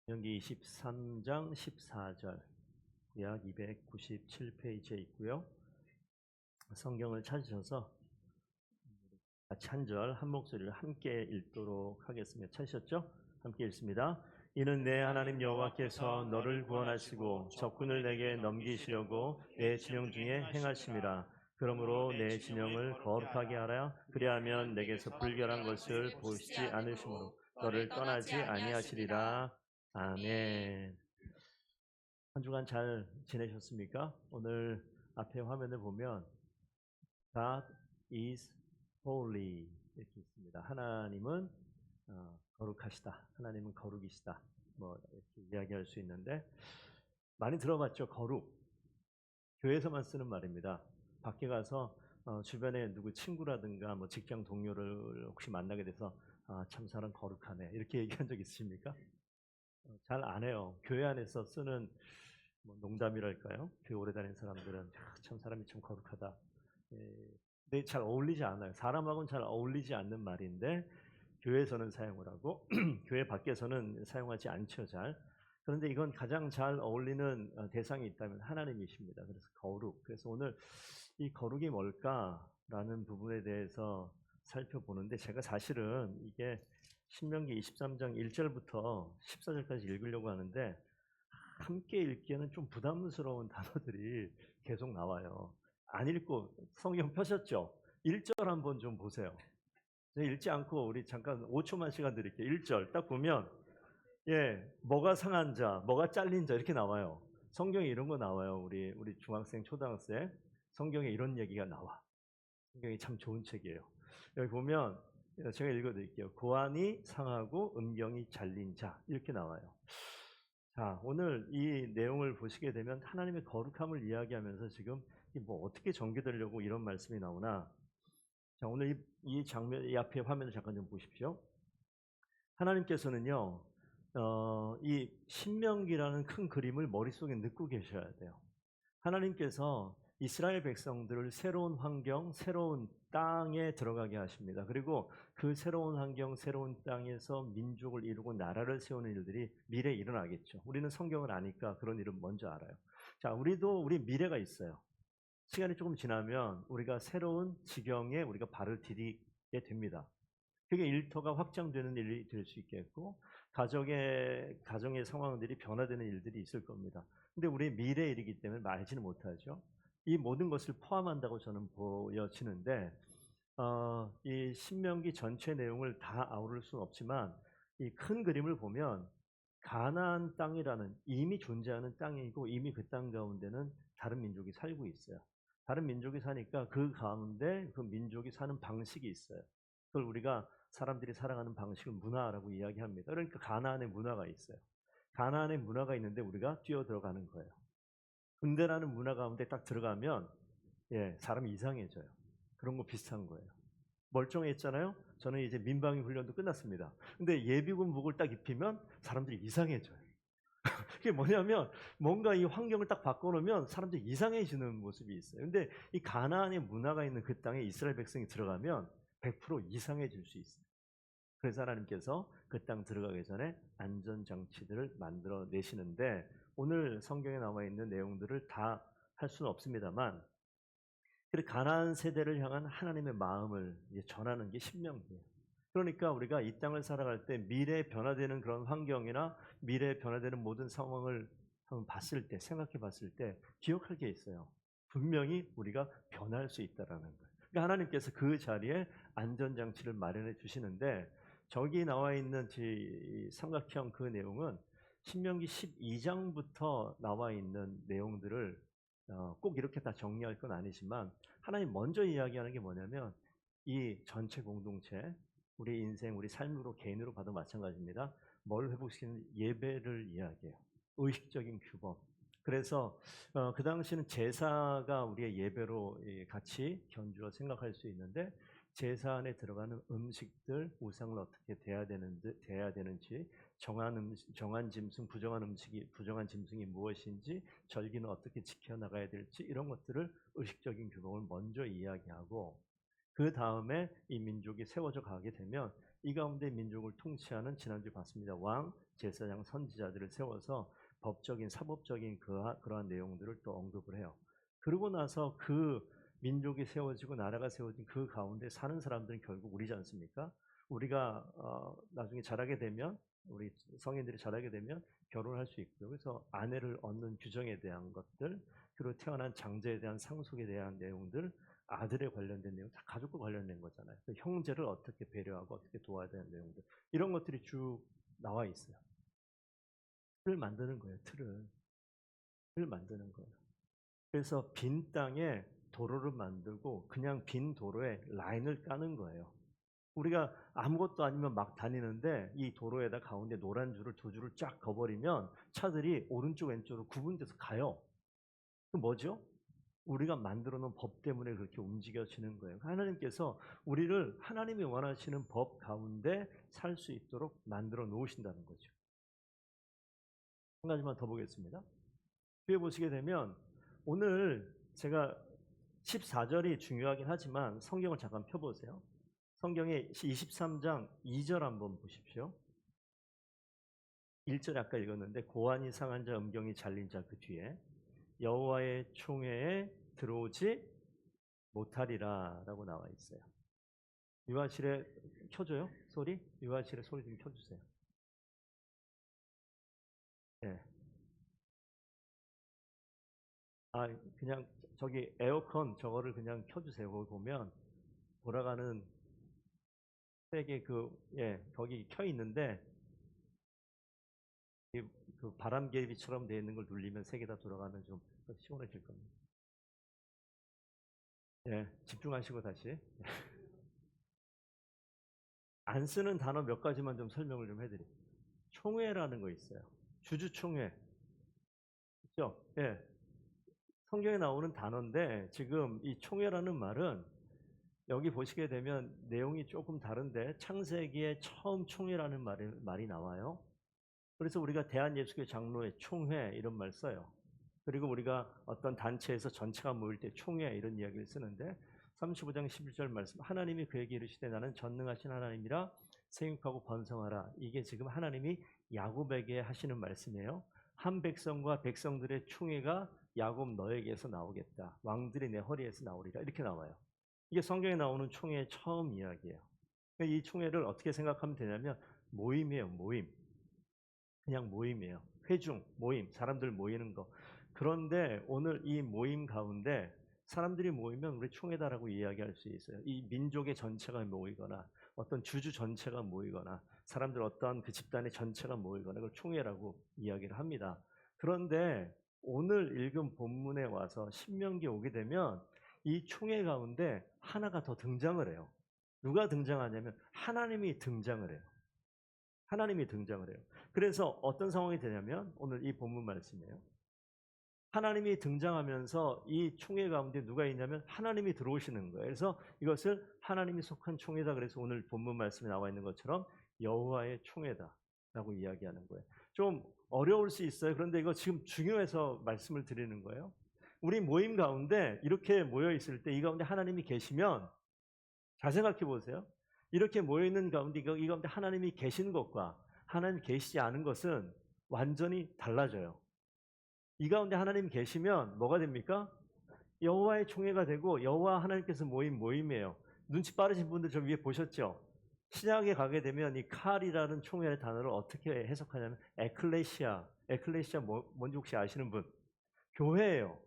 신명기 23장 14절 구약 297페이지에 있고요. 성경을 찾으셔서 같이 한 절 한 목소리를 함께 읽도록 하겠습니다. 찾으셨죠? 함께 읽습니다. 이는 내 하나님 여호와께서 너를 구원하시고 적군을 내게 넘기시려고 내 진영 중에 행하심이라. 그러므로 내 진영을 거룩하게 하라. 그리하면 내게서 불결한 것을 보시지 않으시므로 너를 떠나지 아니하시리라. 아멘. 한 주간 잘 지내셨습니까? 오늘 앞에 화면을 보면 God is holy 이렇게 있습니다. 하나님은 거룩하시다. 하나님은 거룩이시다. 뭐 이렇게 이야기할 수 있는데 많이 들어봤죠? 거룩. 교회에서만 쓰는 말입니다. 밖에 가서 주변에 누구 친구라든가 뭐 직장 동료를 혹시 만나게 돼서 참 사람 거룩하네 이렇게 얘기한 적 있으십니까? 잘 안 해요. 교회 안에서 쓰는 뭐 농담이랄까요? 교회 오래 다닌 사람들은 참 사람이 참 거룩하다. 근데 잘 어울리지 않아요. 사람하고는 잘 어울리지 않는 말인데 교회에서는 사용을 하고 교회 밖에서는 사용하지 않죠. 잘. 그런데 이건 가장 잘 어울리는 대상이 있다면 하나님이십니다. 그래서 거룩. 그래서 오늘 이 거룩이 뭘까라는 부분에 대해서 살펴보는데 제가 사실은 이게 신명기 23장 1절부터 14절까지 읽으려고 하는데 함께 읽기에는 좀 부담스러운 단어들이 계속 나와요. 안 읽고 성경 펴셨죠? 1절 한번 좀 보세요. 읽지 않고 우리 잠깐 5초만 시간 드릴게요. 1절 딱 보면 뭐가 상한 자, 뭐가 잘린 자 이렇게 나와요. 성경에 이런 거 나와요. 우리 중학생, 초등학생 성경에 이런 얘기가 나와. 성경이 참 좋은 책이에요. 여기 보면 제가 읽어드릴게요. 고안이 상하고 음경이 잘린 자 이렇게 나와요. 자, 오늘 이 내용을 보시게 되면 하나님의 거룩함을 이야기하면서 지금 뭐 어떻게 전개되려고 이런 말씀이 나오나. 자, 오늘 이 장면, 이 앞에 화면을 잠깐 좀 보십시오. 하나님께서는요, 이 신명기라는 큰 그림을 머릿속에 넣고 계셔야 돼요. 하나님께서 이스라엘 백성들을 새로운 환경, 새로운 땅에 들어가게 하십니다. 그리고 그 새로운 환경, 새로운 땅에서 민족을 이루고 나라를 세우는 일들이 미래에 일어나겠죠. 우리는 성경을 아니까 그런 일은 먼저 알아요. 자, 우리 미래가 있어요. 시간이 조금 지나면 우리가 새로운 지경에 우리가 발을 디디게 됩니다. 그게 일터가 확장되는 일이 될 수 있겠고 가정의 상황들이 변화되는 일들이 있을 겁니다. 근데 우리의 미래 일이기 때문에 알지는 못하죠. 이 모든 것을 포함한다고 저는 보여지는데 이 신명기 전체 내용을 다 아우를 수는 없지만 이 큰 그림을 보면 가나안 땅이라는 이미 존재하는 땅이고 이미 그 땅 가운데는 다른 민족이 살고 있어요. 다른 민족이 사니까 그 가운데 그 민족이 사는 방식이 있어요. 그걸 우리가 사람들이 살아가는 방식을 문화라고 이야기합니다. 그러니까 가나안의 문화가 있어요. 가나안의 문화가 있는데 우리가 뛰어 들어가는 거예요. 군대라는 문화 가운데 딱 들어가면 사람이 이상해져요. 그런 거 비슷한 거예요. 멀쩡했잖아요. 저는 이제 민방위 훈련도 끝났습니다. 근데 예비군복을 딱 입히면 사람들이 이상해져요. 그게 뭐냐면 뭔가 이 환경을 딱 바꿔놓으면 사람들이 이상해지는 모습이 있어요. 근데 이 가나안의 문화가 있는 그 땅에 이스라엘 백성이 들어가면 100% 이상해질 수 있어요. 그래서 하나님께서 그 땅 들어가기 전에 안전장치들을 만들어 내시는데 오늘 성경에 나와 있는 내용들을 다 할 수는 없습니다만 가나안 세대를 향한 하나님의 마음을 전하는 게 신명기예요. 그러니까 우리가 이 땅을 살아갈 때 미래에 변화되는 그런 환경이나 미래에 변화되는 모든 상황을 한번 봤을 때, 생각해 봤을 때 기억할 게 있어요. 분명히 우리가 변할 수 있다라는 거예요. 그러니까 하나님께서 그 자리에 안전장치를 마련해 주시는데 저기 나와 있는 삼각형 그 내용은 신명기 12장부터 나와 있는 내용들을 꼭 이렇게 다 정리할 건 아니지만 하나님 먼저 이야기하는 게 뭐냐면 이 전체 공동체, 우리 인생, 우리 삶으로 개인으로 봐도 마찬가지입니다. 뭘 회복시키는 예배를 이야기해요. 의식적인 규범. 그래서 그 당시는 제사가 우리의 예배로 같이 견주어 생각할 수 있는데 제사 안에 들어가는 음식들, 우상을 어떻게 대해야 되는지, 정한 짐승, 부정한 짐승이 무엇인지, 절기는 어떻게 지켜나가야 될지 이런 것들을 의식적인 규범을 먼저 이야기하고 그 다음에 이 민족이 세워져 가게 되면 이 가운데 민족을 통치하는 지난주에 봤습니다. 왕, 제사장, 선지자들을 세워서 법적인 사법적인 그러한 내용들을 또 언급을 해요. 그러고 나서 그 민족이 세워지고 나라가 세워진 그 가운데 사는 사람들은 결국 우리지 않습니까? 우리가 나중에 자라게 되면 우리 성인들이 자라게 되면 결혼할 수 있고요. 그래서 아내를 얻는 규정에 대한 것들, 그리고 태어난 장자에 대한 상속에 대한 내용들, 아들에 관련된 내용, 다 가족과 관련된 거잖아요. 형제를 어떻게 배려하고 어떻게 도와야 되는 내용들, 이런 것들이 쭉 나와 있어요. 틀을 만드는 거예요. 틀을 만드는 거예요. 그래서 빈 땅에 도로를 만들고 그냥 빈 도로에 라인을 까는 거예요. 우리가 아무것도 아니면 막 다니는데 이 도로에다 가운데 노란 줄을 두 줄을 쫙 그어버리면 차들이 오른쪽 왼쪽으로 구분돼서 가요. 그 뭐죠? 우리가 만들어 놓은 법 때문에 그렇게 움직여지는 거예요. 하나님께서 우리를 하나님이 원하시는 법 가운데 살 수 있도록 만들어 놓으신다는 거죠. 한 가지만 더 보겠습니다. 뒤에 보시게 되면 오늘 제가 14절이 중요하긴 하지만 성경을 잠깐 펴보세요. 성경의 23장 2절 한번 보십시오. 1절 아까 읽었는데 고안이 상한 자 음경이 잘린 자 그 뒤에 여호와의 총회에 들어오지 못하리라 라고 나와 있어요. 유아실에 켜줘요? 소리? 유아실에 소리 좀 켜주세요. 네. 그냥 저기 에어컨 저거를 그냥 켜주세요. 거기 보면 돌아가는 세게 거기 켜 있는데 그 바람개비처럼 되어 있는 걸 눌리면 세 개 다 돌아가면 좀 시원해질 겁니다. 예, 집중하시고 다시. 안 쓰는 단어 몇 가지만 좀 설명을 좀 해드릴게요. 총회라는 거 있어요. 주주총회. 그렇죠? 예. 성경에 나오는 단어인데 지금 이 총회라는 말은 여기 보시게 되면 내용이 조금 다른데 창세기에 처음 총회라는 말이 나와요. 그래서 우리가 대한예수교 장로회 총회 이런 말 써요. 그리고 우리가 어떤 단체에서 전체가 모일 때 총회 이런 이야기를 쓰는데 35장 11절 말씀 하나님이 그에게 이르시되 나는 전능하신 하나님이라 생육하고 번성하라. 이게 지금 하나님이 야곱에게 하시는 말씀이에요. 한 백성과 백성들의 총회가 야곱 너에게서 나오겠다. 왕들이 내 허리에서 나오리라. 이렇게 나와요. 이게 성경에 나오는 총회의 처음 이야기예요. 이 총회를 어떻게 생각하면 되냐면 모임이에요. 모임. 그냥 모임이에요. 회중, 모임, 사람들 모이는 거. 그런데 오늘 이 모임 가운데 사람들이 모이면 우리 총회다라고 이야기할 수 있어요. 이 민족의 전체가 모이거나 어떤 주주 전체가 모이거나 사람들 어떤 그 집단의 전체가 모이거나 그걸 총회라고 이야기를 합니다. 그런데 오늘 읽은 본문에 와서 신명기에 오게 되면 이 총회 가운데 하나가 더 등장을 해요. 누가 등장하냐면 하나님이 등장을 해요. 하나님이 등장을 해요. 그래서 어떤 상황이 되냐면 오늘 이 본문 말씀이에요. 하나님이 등장하면서 이 총회 가운데 누가 있냐면 하나님이 들어오시는 거예요. 그래서 이것을 하나님이 속한 총회다. 그래서 오늘 본문 말씀에 나와 있는 것처럼 여호와의 총회다라고 이야기하는 거예요. 좀 어려울 수 있어요. 그런데 이거 지금 중요해서 말씀을 드리는 거예요. 우리 모임 가운데 이렇게 모여 있을 때 이 가운데 하나님이 계시면 잘 생각해 보세요. 이렇게 모여 있는 가운데 이 가운데 하나님이 계신 것과 하나님 계시지 않은 것은 완전히 달라져요. 이 가운데 하나님 계시면 뭐가 됩니까? 여호와의 총회가 되고 여호와 하나님께서 모인 모임이에요. 눈치 빠르신 분들 저 위에 보셨죠? 신약에 가게 되면 이 칼이라는 총회의 단어를 어떻게 해석하냐면 에클레시아 뭔지 혹시 아시는 분? 교회예요.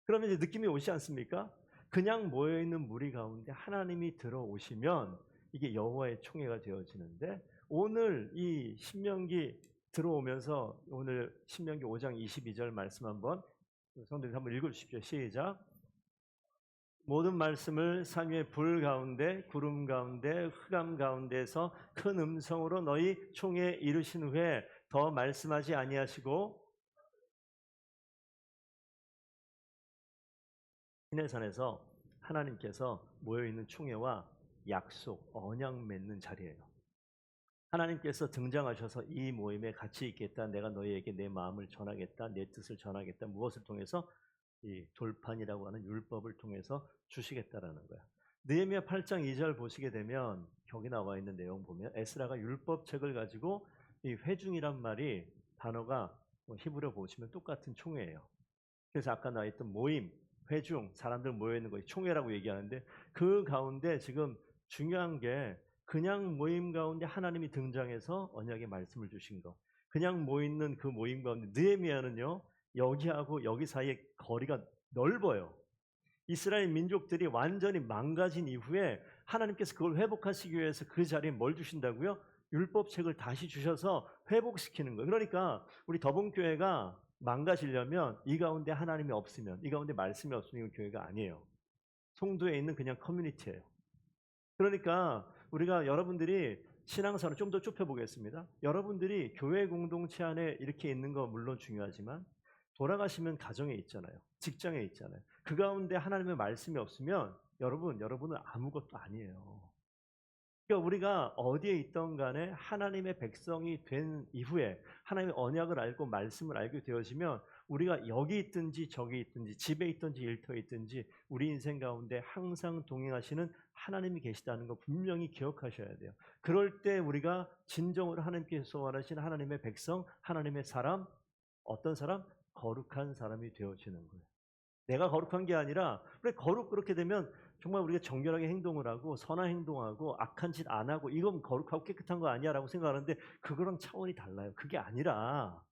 그러면 이제 느낌이 오지 않습니까? 그냥 모여있는 무리 가운데 하나님이 들어오시면 이게 여호와의 총회가 되어지는데 오늘 이 신명기 들어오면서 오늘 신명기 5장 22절 말씀 성도님 한번 읽어주십시오. 시작. 모든 말씀을 산위의 불 가운데 구름 가운데 흑암 가운데서 큰 음성으로 너희 총회에 이르신 후에 더 말씀하지 아니하시고 시내산에서 하나님께서 모여있는 총회와 약속, 언약 맺는 자리예요. 하나님께서 등장하셔서 이 모임에 같이 있겠다. 내가 너희에게 내 마음을 전하겠다. 내 뜻을 전하겠다. 무엇을 통해서? 이 돌판이라고 하는 율법을 통해서 주시겠다라는 거야. 느헤미야 8장 2절 보시게 되면 거기 나와 있는 내용 보면 에스라가 율법책을 가지고 이 회중이란 말이 단어가 뭐 히브리어 보시면 똑같은 총회예요. 그래서 아까 나와 있던 모임, 회중, 사람들 모여 있는 거 총회라고 얘기하는데 그 가운데 지금 중요한 게 그냥 모임 가운데 하나님이 등장해서 언약의 말씀을 주신 거. 그냥 모이는 그 모임 가운데 느헤미야는요. 여기하고 여기 사이에 거리가 넓어요. 이스라엘 민족들이 완전히 망가진 이후에 하나님께서 그걸 회복하시기 위해서 그 자리에 뭘 주신다고요? 율법책을 다시 주셔서 회복시키는 거예요. 그러니까 우리 더봉교회가 망가지려면 이 가운데 하나님이 없으면, 이 가운데 말씀이 없으면 교회가 아니에요. 송도에 있는 그냥 커뮤니티예요. 그러니까 우리가 여러분들이 신앙생활을 좀 더 좁혀보겠습니다. 여러분들이 교회 공동체 안에 이렇게 있는 거 물론 중요하지만 돌아가시면 가정에 있잖아요. 직장에 있잖아요. 그 가운데 하나님의 말씀이 없으면 여러분은 아무것도 아니에요. 그러니까 우리가 어디에 있던 간에 하나님의 백성이 된 이후에 하나님의 언약을 알고 말씀을 알게 되어지면 우리가 여기 있든지 저기 있든지 집에 있든지 일터에 있든지 우리 인생 가운데 항상 동행하시는 하나님이 계시다는 거 분명히 기억하셔야 돼요. 그럴 때 우리가 진정으로 하나님께서 원하시는 하나님의 백성, 하나님의 사람, 어떤 사람? 거룩한 사람이 되어지는 거예요. 내가 거룩한 게 아니라 그래 그렇게 되면 정말 우리가 정결하게 행동을 하고 선한 행동하고 악한 짓 안 하고 이건 거룩하고 깨끗한 거 아니야라고 생각하는데 그거랑 차원이 달라요. 그게 아니라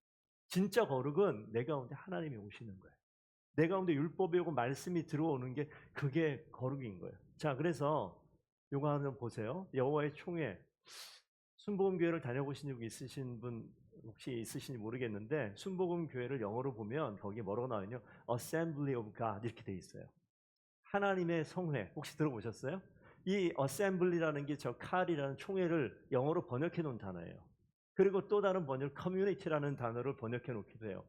진짜 거룩은 내 가운데 하나님이 오시는 거예요. 내 가운데 율법이 오고 말씀이 들어오는 게 그게 거룩인 거예요. 자, 그래서 요거 한번 보세요. 여호와의 총회. 순복음 교회를 다녀보신 적 있으신 분 혹시 있으신지 모르겠는데 순복음 교회를 영어로 보면 거기에 뭐라고 나와있냐? Assembly of God 이렇게 돼 있어요. 하나님의 성회 혹시 들어보셨어요? 이 assembly라는 게 저 칼이라는 총회를 영어로 번역해 놓은 단어예요. 그리고 또 다른 번역 community라는 단어를 번역해 놓기도 해요.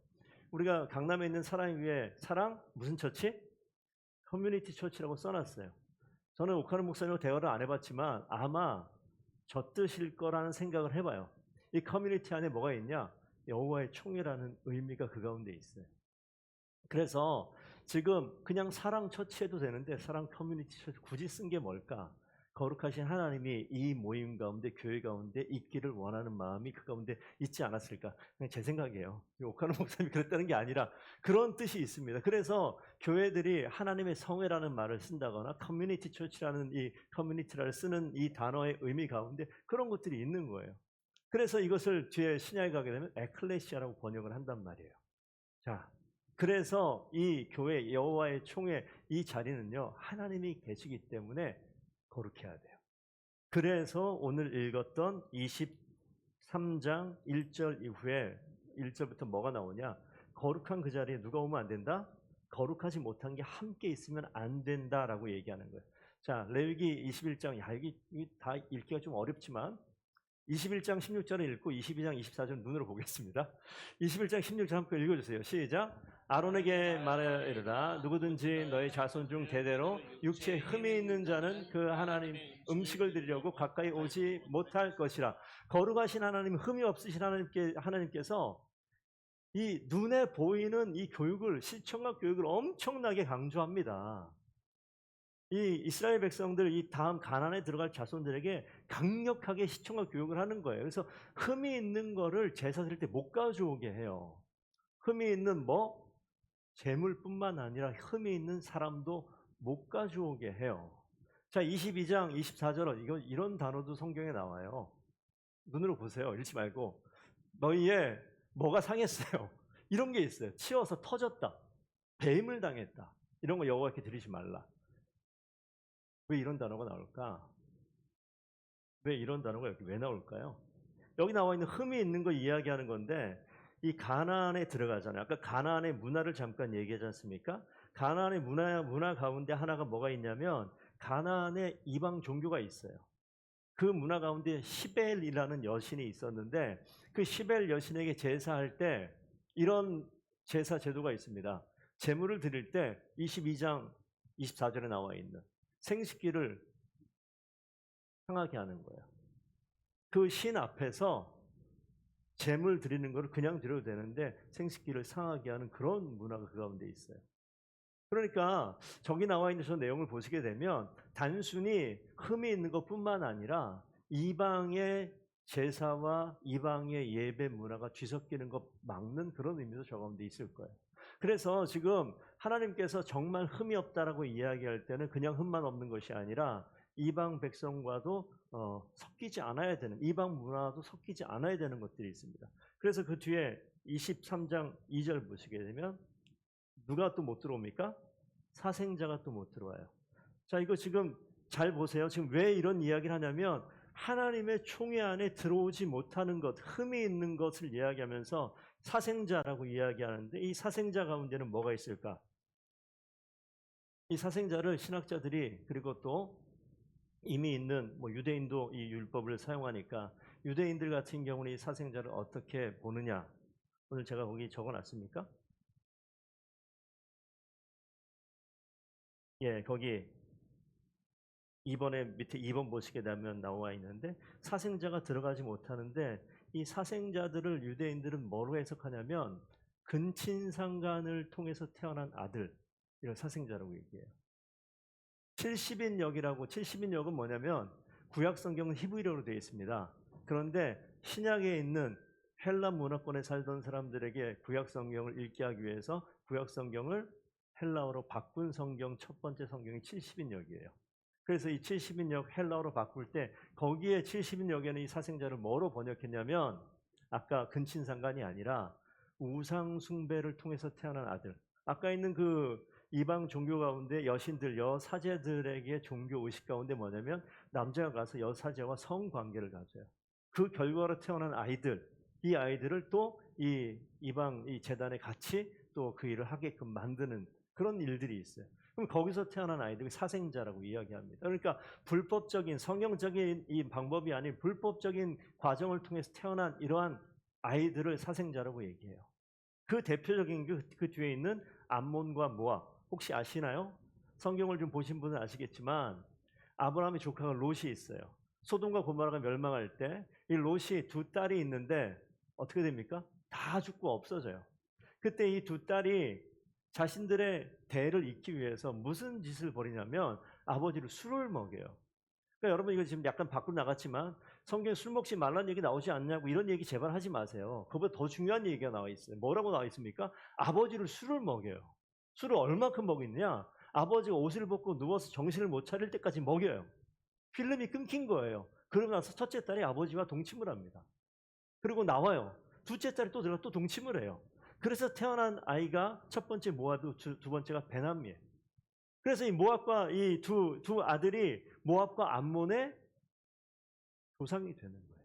우리가 강남에 있는 사랑 위에 사랑 무슨 처치? 커뮤니티 처치라고 써놨어요. 저는 오카는 목사님하고 대화를 안 해봤지만 아마 저 뜻일 거라는 생각을 해봐요. 이 커뮤니티 안에 뭐가 있냐? 여호와의 총회라는 의미가 그 가운데 있어요. 그래서 지금 그냥 사랑 처치해도 되는데 사랑 커뮤니티 처치 굳이 쓴 게 뭘까? 거룩하신 하나님이 이 모임 가운데 교회 가운데 있기를 원하는 마음이 그 가운데 있지 않았을까? 그냥 제 생각이에요. 오카노 목사님이 그랬다는 게 아니라 그런 뜻이 있습니다. 그래서 교회들이 하나님의 성회라는 말을 쓴다거나 커뮤니티 처치라는 이 커뮤니티를 쓰는 이 단어의 의미 가운데 그런 것들이 있는 거예요. 그래서 이것을 뒤에 신약에 가게 되면 에클레시아라고 번역을 한단 말이에요. 자, 그래서 이 교회 여호와의 총회 이 자리는요 하나님이 계시기 때문에 거룩해야 돼요. 그래서 오늘 읽었던 23장 1절 이후에 1절부터 뭐가 나오냐? 거룩한 그 자리에 누가 오면 안 된다? 거룩하지 못한 게 함께 있으면 안 된다라고 얘기하는 거예요. 자, 레위기 21장 이게 다 읽기가 좀 어렵지만 21장 16절을 읽고 22장 24절 눈으로 보겠습니다. 21장 16절 함께 읽어주세요. 시작. 아론에게 말하여 이르라 누구든지 너희 자손 중 대대로 육체에 흠이 있는 자는 그 하나님 음식을 드리려고 가까이 오지 못할 것이라. 거룩하신 하나님, 흠이 없으신 하나님께서 이 눈에 보이는 이 교육을 실천과 교육을 엄청나게 강조합니다. 이 이스라엘 백성들 이 다음 가나안에 들어갈 자손들에게 강력하게 시청과 교육을 하는 거예요. 그래서 흠이 있는 거를 제사 드릴 때 못 가져오게 해요. 흠이 있는 뭐 재물뿐만 아니라 흠이 있는 사람도 못 가져오게 해요. 자, 22장 24절은 이런 단어도 성경에 나와요. 눈으로 보세요. 읽지 말고 너희의 뭐가 상했어요. 이런 게 있어요. 치워서 터졌다. 배임을 당했다. 이런 거 여호와께 드리지 말라. 왜 이런 단어가 나올까? 왜 이런 단어가 여기 왜 나올까요? 여기 나와 있는 흠이 있는 거 이야기하는 건데 이 가나안에 들어가잖아요. 아까 가나안의 문화를 잠깐 얘기하지 않습니까? 가나안의 문화 가운데 하나가 뭐가 있냐면 가나안에 이방 종교가 있어요. 그 문화 가운데 시벨이라는 여신이 있었는데 그 시벨 여신에게 제사할 때 이런 제사 제도가 있습니다. 제물을 드릴 때 22장 24절에 나와 있는 생식기를 상하게 하는 거예요. 그 신 앞에서 제물 드리는 거를 그냥 드려도 되는데 생식기를 상하게 하는 그런 문화가 그 가운데 있어요. 그러니까 저기 나와 있는 저 내용을 보시게 되면 단순히 흠이 있는 것뿐만 아니라 이방의 제사와 이방의 예배 문화가 뒤섞이는 것 막는 그런 의미도 저 가운데 있을 거예요. 그래서 지금 하나님께서 정말 흠이 없다라고 이야기할 때는 그냥 흠만 없는 것이 아니라 이방 백성과도 섞이지 않아야 되는, 이방 문화도 섞이지 않아야 되는 것들이 있습니다. 그래서 그 뒤에 23장 2절 보시게 되면 누가 또 못 들어옵니까? 사생자가 또 못 들어와요. 자, 이거 지금 잘 보세요. 지금 왜 이런 이야기를 하냐면 하나님의 총회 안에 들어오지 못하는 것, 흠이 있는 것을 이야기하면서 사생자라고 이야기하는데, 이 사생자 가운데는 뭐가 있을까? 이 사생자를 신학자들이, 그리고 또 이미 있는 유대인도 이 율법을 사용하니까 유대인들 같은 경우는 이 사생자를 어떻게 보느냐? 오늘 제가 거기 적어놨습니까? 예, 거기 2번에 밑에 2번 보시게 되면 나와 있는데, 사생자가 들어가지 못하는데 이 사생자들을 유대인들은 뭐로 해석하냐면 근친상간을 통해서 태어난 아들, 이걸 사생자라고 얘기해요. 70인역이라고, 70인역은 뭐냐면 구약 성경은 히브리어로 되어 있습니다. 그런데 신약에 있는 헬라 문화권에 살던 사람들에게 구약 성경을 읽게 하기 위해서 구약 성경을 헬라어로 바꾼 성경 첫 번째 성경이 70인역이에요. 그래서 이 70인역 헬라어로 바꿀 때 거기에 70인역에는 이 사생자를 뭐로 번역했냐면 아까 근친상간이 아니라 우상 숭배를 통해서 태어난 아들. 아까 있는 그 이방 종교 가운데 여신들, 여사제들에게 종교 의식 가운데 뭐냐면 남자가 가서 여사제와 성관계를 가져요. 그 결과로 태어난 아이들, 이 아이들을 또 이 이방 이 재단에 같이 또 그 일을 하게끔 만드는 그런 일들이 있어요. 그럼 거기서 태어난 아이들이 사생자라고 이야기합니다. 그러니까 불법적인, 성경적인 이 방법이 아닌 불법적인 과정을 통해서 태어난 이러한 아이들을 사생자라고 얘기해요. 그 대표적인 그 뒤에 있는 암몬과 모압, 혹시 아시나요? 성경을 좀 보신 분은 아시겠지만 아브라함의 조카가 롯이 있어요. 소돔과 고모라가 멸망할 때 이 롯이 두 딸이 있는데 어떻게 됩니까? 다 죽고 없어져요. 그때 이 두 딸이 자신들의 대를 잇기 위해서 무슨 짓을 벌이냐면 아버지를 술을 먹여요. 그러니까 여러분, 이거 지금 약간 밖으로 나갔지만 성경에 술 먹지 말라는 얘기 나오지 않냐고 이런 얘기 제발 하지 마세요. 그보다 더 중요한 얘기가 나와 있어요. 뭐라고 나와 있습니까? 아버지를 술을 먹여요. 술을 얼마큼 먹이느냐? 아버지가 옷을 벗고 누워서 정신을 못 차릴 때까지 먹여요. 필름이 끊긴 거예요. 그러고 나서 첫째 딸이 아버지와 동침을 합니다. 그리고 나와요. 둘째 딸이 또 들어가 또 동침을 해요. 그래서 태어난 아이가 첫 번째 모압이고 두 번째가 베나미예요. 그래서 이 모압과 이 두 아들이 모압과 암몬의 조상이 되는 거예요.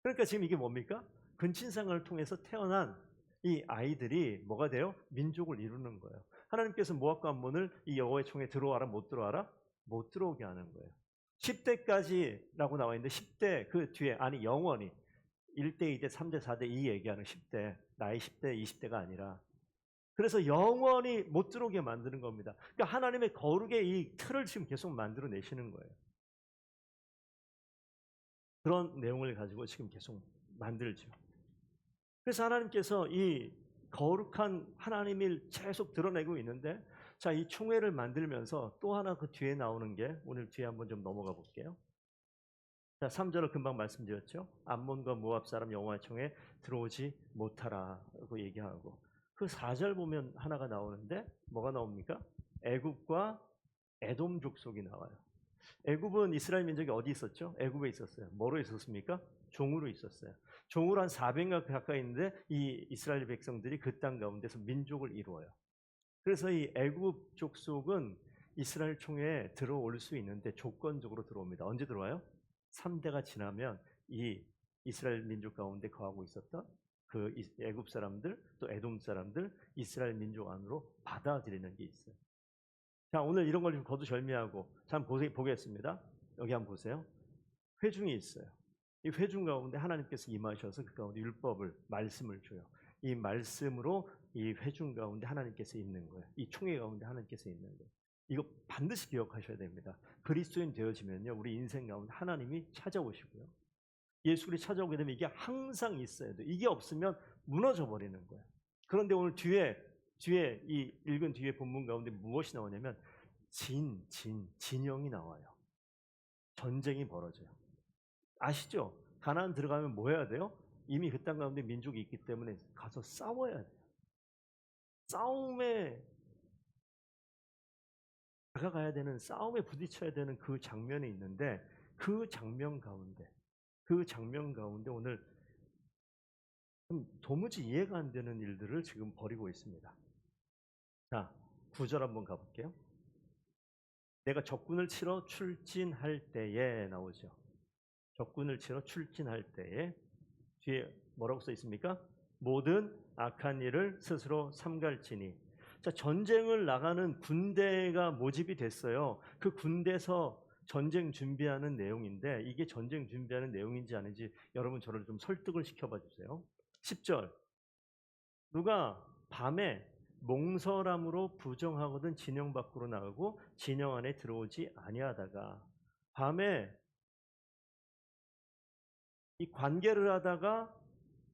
그러니까 지금 이게 뭡니까? 근친상을 통해서 태어난 이 아이들이 뭐가 돼요? 민족을 이루는 거예요. 하나님께서 모압과 암몬을 이 여호와의 총에 들어와라, 못 들어와라? 못 들어오게 하는 거예요. 10대까지라고 나와 있는데 10대 그 뒤에, 아니 영원히 1대, 2대, 3대, 4대 이 얘기하는 10대, 나이 10대, 20대가 아니라, 그래서 영원히 못 들어오게 만드는 겁니다. 그러니까 하나님의 거룩의 이 틀을 지금 계속 만들어 내시는 거예요. 그런 내용을 가지고 지금 계속 만들죠. 그래서 하나님께서 이 거룩한 하나님을 계속 드러내고 있는데, 자, 이 총회를 만들면서 또 하나 그 뒤에 나오는 게, 오늘 뒤에 한번 좀 넘어가 볼게요. 자, 3절을 금방 말씀드렸죠. 암몬과 모압 사람 여호와의 총에 들어오지 못하라고 얘기하고, 그 4절 보면 하나가 나오는데 뭐가 나옵니까? 애굽과 에돔 족속이 나와요. 애굽은 이스라엘 민족이 어디 있었죠? 애굽에 있었어요. 뭐로 있었습니까? 종으로 있었어요. 종으로 한 400년 가까이 있는데 이 이스라엘 백성들이 그 땅 가운데서 민족을 이루어요. 그래서 이 애굽 족속은 이스라엘 총회에 들어올 수 있는데 조건적으로 들어옵니다. 언제 들어와요? 3대가 지나면 이 이스라엘 민족 가운데 거하고 있었던 그 애굽 사람들, 또 에돔 사람들, 이스라엘 민족 안으로 받아들이는 게 있어요. 자, 오늘 이런 걸 좀 거두절미하고 참 보겠습니다. 여기 한번 보세요. 회중이 있어요. 이 회중 가운데 하나님께서 임하셔서 그 가운데 율법을, 말씀을 줘요. 이 말씀으로 이 회중 가운데 하나님께서 있는 거예요. 이 총회 가운데 하나님께서 있는 거예요. 이거 반드시 기억하셔야 됩니다. 그리스도인 되어지면요, 우리 인생 가운데 하나님이 찾아오시고요. 예수를 찾아오게 되면 이게 항상 있어야 돼요. 이게 없으면 무너져 버리는 거예요. 그런데 오늘 뒤에 뒤에 이 읽은 뒤에 본문 가운데 무엇이 나오냐면 진영이 나와요. 전쟁이 벌어져요. 아시죠? 가나안 들어가면 뭐 해야 돼요? 이미 그 땅 가운데 민족이 있기 때문에 가서 싸워야 돼요. 싸움에 다가가야 되는, 싸움에 부딪혀야 되는 그 장면이 있는데 그 장면 가운데 오늘 도무지 이해가 안 되는 일들을 지금 벌이고 있습니다. 자, 9절 한번 가볼게요. 내가 적군을 치러 출진할 때에 나오죠. 적군을 치러 출진할 때에 뒤에 뭐라고 써 있습니까? 모든 악한 일을 스스로 삼갈지니. 자, 전쟁을 나가는 군대가 모집이 됐어요. 그 군대에서 전쟁 준비하는 내용인데 이게 전쟁 준비하는 내용인지 아닌지 여러분 저를 좀 설득을 시켜봐 주세요. 10절. 누가 밤에 몽설함으로 부정하거든 진영 밖으로 나가고 진영 안에 들어오지 아니하다가, 밤에 이 관계를 하다가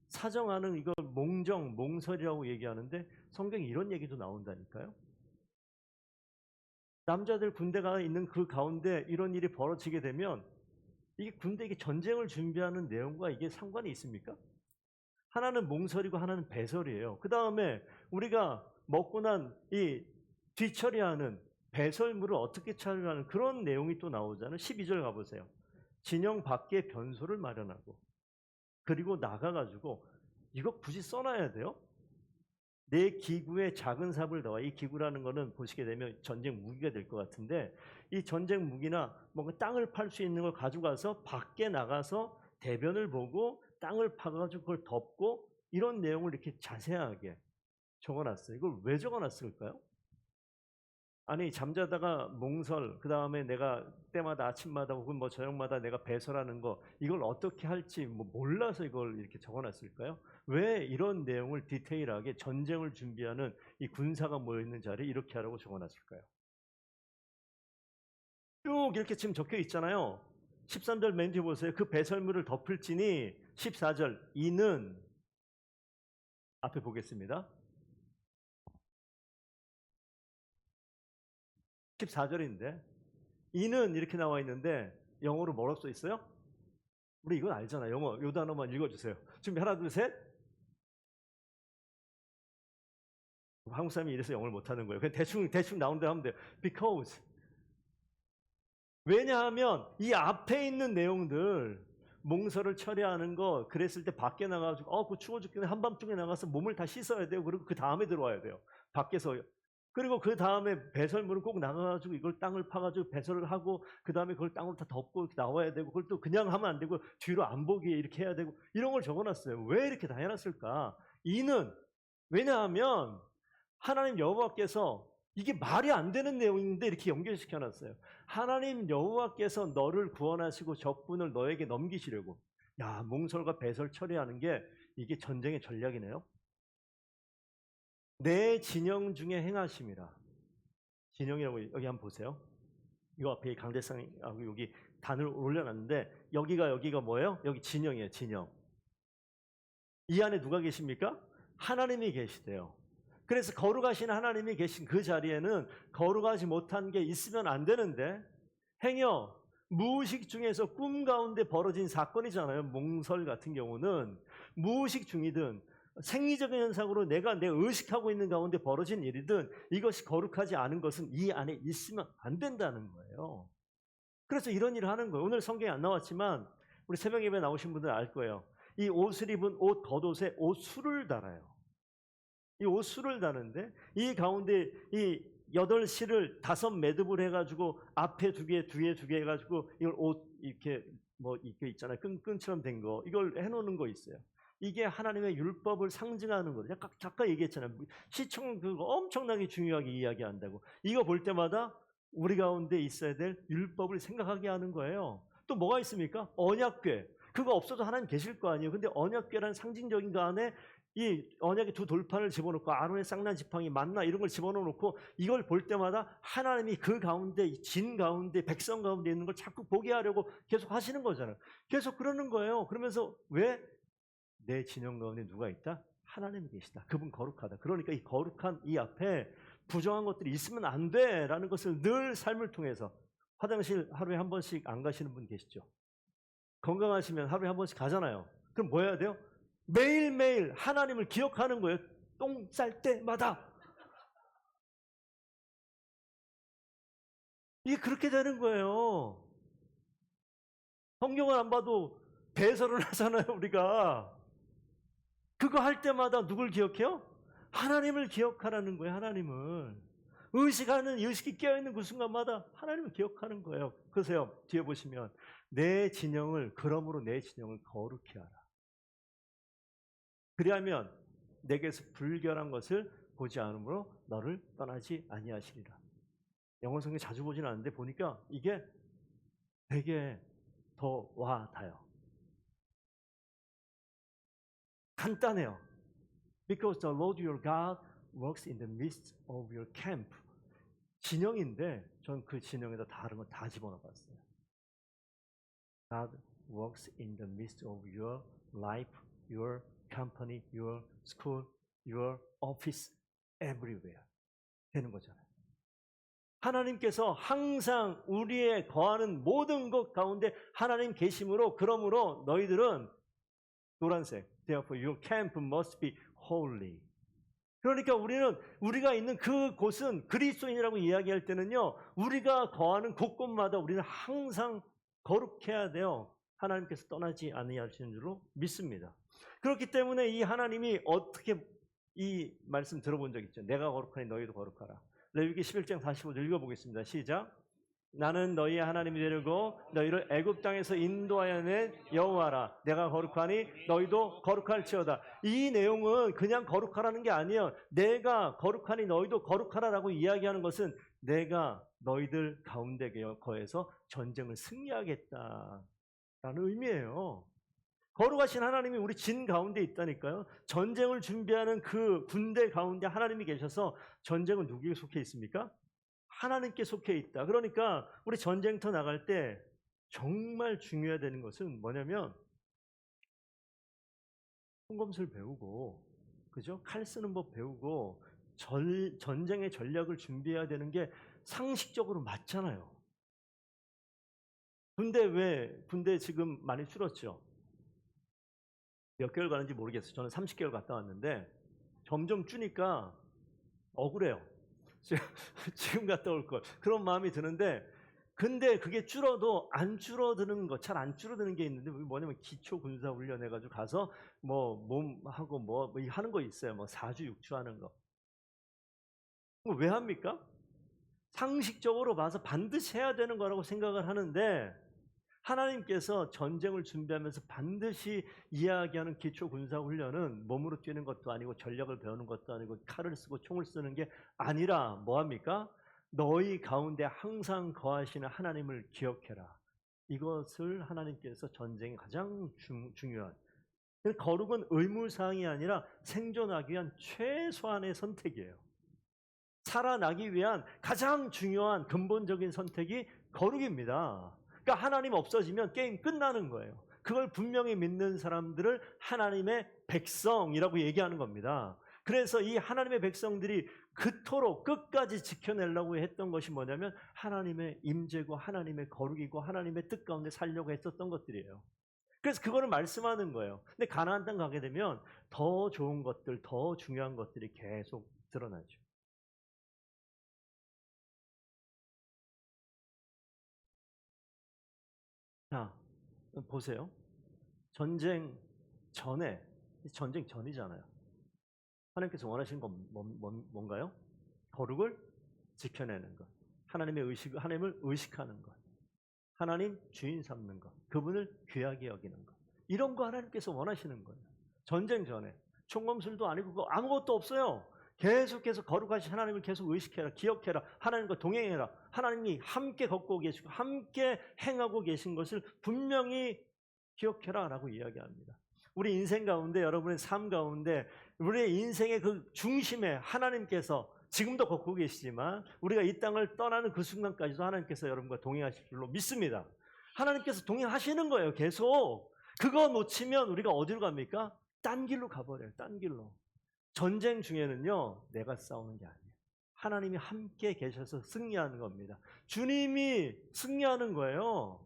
사정하는 이걸 몽설이라고 얘기하는데 성경에 이런 얘기도 나온다니까요. 남자들 군대가 있는 그 가운데 이런 일이 벌어지게 되면 이게 군대, 이게 전쟁을 준비하는 내용과 이게 상관이 있습니까? 하나는 몽설이고 하나는 배설이에요. 그 다음에 우리가 먹고 난 이 뒤처리하는 배설물을 어떻게 처리하는 그런 내용이 또 나오잖아요. 12절 가보세요. 진영 밖에 변소를 마련하고, 그리고 나가가지고 이거 굳이 써놔야 돼요? 내 기구에 작은 삽을 넣어. 이 기구라는 거는 보시게 되면 전쟁 무기가 될 것 같은데, 이 전쟁 무기나 뭔가 땅을 팔 수 있는 걸 가져가서 밖에 나가서 대변을 보고 땅을 파가지고 그걸 덮고, 이런 내용을 이렇게 자세하게 적어놨어요. 이걸 왜 적어놨을까요? 아니, 잠자다가 몽설, 그 다음에 내가 때마다 아침마다 혹은 뭐 저녁마다 내가 배설하는 거, 이걸 어떻게 할지 뭐 몰라서 이걸 이렇게 적어놨을까요? 왜 이런 내용을 디테일하게 전쟁을 준비하는 이 군사가 모여있는 자리에 이렇게 하라고 적어놨을까요? 쭉 이렇게 지금 적혀 있잖아요. 13절 맨 뒤에 보세요. 그 배설물을 덮을지니, 14절 이는, 앞에 보겠습니다. 14절인데 이는 이렇게 나와 있는데 영어로 뭐라고 써 있어요? 우리 이건 알잖아요. 영어 요 단어만 읽어주세요. 준비, 하나 둘 셋. 한국 사람이 이래서 영어를 못하는 거예요. 그냥 대충 나온 대로 하면 돼요. Because. 왜냐하면 이 앞에 있는 내용들, 몽설을 처리하는 거, 그랬을 때 밖에 나가가지고 그 추워 죽겠네, 한밤중에 나가서 몸을 다 씻어야 돼요. 그리고 그 다음에 들어와야 돼요. 밖에서. 그리고 그 다음에 배설물은 꼭 나가가지고 이걸 땅을 파가지고 배설을 하고, 그 다음에 그걸 땅으로 다 덮고 이렇게 나와야 되고, 그걸 또 그냥 하면 안 되고 뒤로 안 보기에 이렇게 해야 되고, 이런 걸 적어놨어요. 왜 이렇게 다 해놨을까? 이는, 왜냐하면 하나님 여호와께서, 이게 말이 안 되는 내용인데 이렇게 연결시켜놨어요. 하나님 여호와께서 너를 구원하시고 적군을 너에게 넘기시려고. 야, 몽설과 배설 처리하는 게 이게 전쟁의 전략이네요. 내 진영 중에 행하심이라. 진영이라고 여기 한번 보세요. 이 앞에 강대상하고 여기 단을 올려놨는데 여기가 뭐예요? 여기 진영이에요. 진영. 이 안에 누가 계십니까? 하나님이 계시대요. 그래서 거룩하신 하나님이 계신 그 자리에는 거룩하지 못한 게 있으면 안 되는데, 행여 무의식 중에서 꿈 가운데 벌어진 사건이잖아요. 몽설 같은 경우는 무의식 중이든 생리적인 현상으로 내 의식하고 있는 가운데 벌어진 일이든 이것이 거룩하지 않은 것은 이 안에 있으면 안 된다는 거예요. 그래서 이런 일을 하는 거예요. 오늘 성경에 안 나왔지만 우리 새벽 예배 나오신 분들 알 거예요. 이 옷을 입은 옷 겉옷에 옷술을 달아요. 이 옷술을 다는데 이 가운데 이 8실을 5매듭을 해가지고 앞에 2개, 뒤에 2개 해가지고 이걸 옷 이렇게 뭐 이게 있잖아요. 끈처럼 된 거, 이걸 해놓는 거 있어요. 이게 하나님의 율법을 상징하는 거예요. 아까 얘기했잖아요. 시청 그거 엄청나게 중요하게 이야기한다고. 이거 볼 때마다 우리 가운데 있어야 될 율법을 생각하게 하는 거예요. 또 뭐가 있습니까? 언약궤. 그거 없어도 하나님 계실 거 아니에요. 근데 언약궤라는 상징적인 거 안에 이 언약의 2 돌판을 집어넣고 아론의 쌍난 지팡이, 만나 이런 걸 집어넣고 이걸 볼 때마다 하나님이 그 가운데, 진 가운데, 백성 가운데 있는 걸 자꾸 보게 하려고 계속 하시는 거잖아요. 계속 그러는 거예요. 그러면서 왜? 내 진영 가운데 누가 있다? 하나님이 계시다. 그분 거룩하다. 그러니까 이 거룩한 이 앞에 부정한 것들이 있으면 안 돼라는 것을 늘 삶을 통해서 화장실 하루에 한 번씩 안 가시는 분 계시죠? 건강하시면 하루에 한 번씩 가잖아요. 그럼 뭐 해야 돼요? 매일매일 하나님을 기억하는 거예요. 똥 쌀 때마다. 이게 그렇게 되는 거예요. 성경을 안 봐도 배설을 하잖아요, 우리가. 그거 할 때마다 누굴 기억해요? 하나님을 기억하라는 거예요, 하나님을. 의식이 깨어있는 그 순간마다 하나님을 기억하는 거예요. 그러세요. 뒤에 보시면 그러므로 내 진영을 거룩히 하라. 그리하면 내게서 불결한 것을 보지 않으므로 너를 떠나지 아니하시리라. 영어 성경 자주 보지는 않는데 보니까 이게 되게 더 와닿아요. 간단해요. Because the Lord your God works in the midst of your camp. 진영인데 전 그 진영에다 다른 거 다 집어넣어봤어요. God works in the midst of your life, your company, your school, your office, everywhere. 되는 거잖아요. 하나님께서 항상 우리의 거하는 모든 것 가운데 하나님 계심으로 그러므로 너희들은 노란색. Therefore your camp must be holy. 그러니까 우리가 있는 그곳은 그리스도인이라고 이야기할 때는요. 우리가 거하는 곳곳마다 우리는 항상 거룩해야 돼요. 하나님께서 떠나지 아니하시는 줄로 믿습니다. 그렇기 때문에 이 하나님이 어떻게 이 말씀 들어본 적 있죠. 내가 거룩하니 너희도 거룩하라. 레위기 11장 45절 읽어보겠습니다. 시작. 나는 너희의 하나님이 되려고 너희를 애굽 땅에서 인도하여 낸 여호와라. 내가 거룩하니 너희도 거룩할지어다. 이 내용은 그냥 거룩하라는 게 아니에요. 내가 거룩하니 너희도 거룩하라라고 이야기하는 것은 내가 너희들 가운데 거해서 전쟁을 승리하겠다라는 의미예요. 거룩하신 하나님이 우리 진 가운데 있다니까요. 전쟁을 준비하는 그 군대 가운데 하나님이 계셔서 전쟁은 누구에게 속해 있습니까? 하나님께 속해 있다. 그러니까 우리 전쟁터 나갈 때 정말 중요해야 되는 것은 뭐냐면 총검술 배우고, 그죠? 칼 쓰는 법 배우고 전쟁의 전략을 준비해야 되는 게 상식적으로 맞잖아요. 군대 지금 많이 줄었죠? 몇 개월 가는지 모르겠어요. 저는 30개월 갔다 왔는데 점점 주니까 억울해요. 지금 갔다 올 걸. 그런 마음이 드는데 근데 그게 줄어도 안 줄어드는 거, 잘 안 줄어드는 게 있는데 뭐냐면 기초 군사 훈련 해가지고 가서 뭐 몸하고 뭐 하는 거 있어요. 뭐 4주 6주 하는 거. 왜 합니까? 상식적으로 봐서 반드시 해야 되는 거라고 생각을 하는데 하나님께서 전쟁을 준비하면서 반드시 이야기하는 기초 군사 훈련은 몸으로 뛰는 것도 아니고 전략을 배우는 것도 아니고 칼을 쓰고 총을 쓰는 게 아니라 뭐 합니까? 너희 가운데 항상 거하시는 하나님을 기억해라. 이것을 하나님께서 전쟁에 가장 중요한. 거룩은 의무사항이 아니라 생존하기 위한 최소한의 선택이에요. 살아나기 위한 가장 중요한 근본적인 선택이 거룩입니다. 그러니까 하나님 없어지면 게임 끝나는 거예요. 그걸 분명히 믿는 사람들을 하나님의 백성이라고 얘기하는 겁니다. 그래서 이 하나님의 백성들이 그토록 끝까지 지켜내려고 했던 것이 뭐냐면 하나님의 임재고 하나님의 거룩이고 하나님의 뜻 가운데 살려고 했었던 것들이에요. 그래서 그거를 말씀하는 거예요. 근데 가나안 땅 가게 되면 더 좋은 것들, 더 중요한 것들이 계속 드러나죠. 자, 보세요. 전쟁 전이잖아요. 하나님께서 원하시는 건 뭔가요? 거룩을 지켜내는 것. 하나님을 의식하는 것. 하나님 주인 삼는 것. 그분을 귀하게 여기는 것. 이런 거 하나님께서 원하시는 거예요. 전쟁 전에. 총검술도 아니고 그거 아무것도 없어요. 계속해서 거룩하신 하나님을 계속 의식해라. 기억해라. 하나님과 동행해라. 하나님이 함께 걷고 계시고 함께 행하고 계신 것을 분명히 기억해라 라고 이야기합니다. 우리 인생 가운데, 여러분의 삶 가운데 우리의 인생의 그 중심에 하나님께서 지금도 걷고 계시지만 우리가 이 땅을 떠나는 그 순간까지도 하나님께서 여러분과 동행하실 줄로 믿습니다. 하나님께서 동행하시는 거예요. 계속. 그거 놓치면 우리가 어디로 갑니까? 딴 길로 가버려요. 딴 길로. 전쟁 중에는요, 내가 싸우는 게 아니에요. 하나님이 함께 계셔서 승리하는 겁니다. 주님이 승리하는 거예요.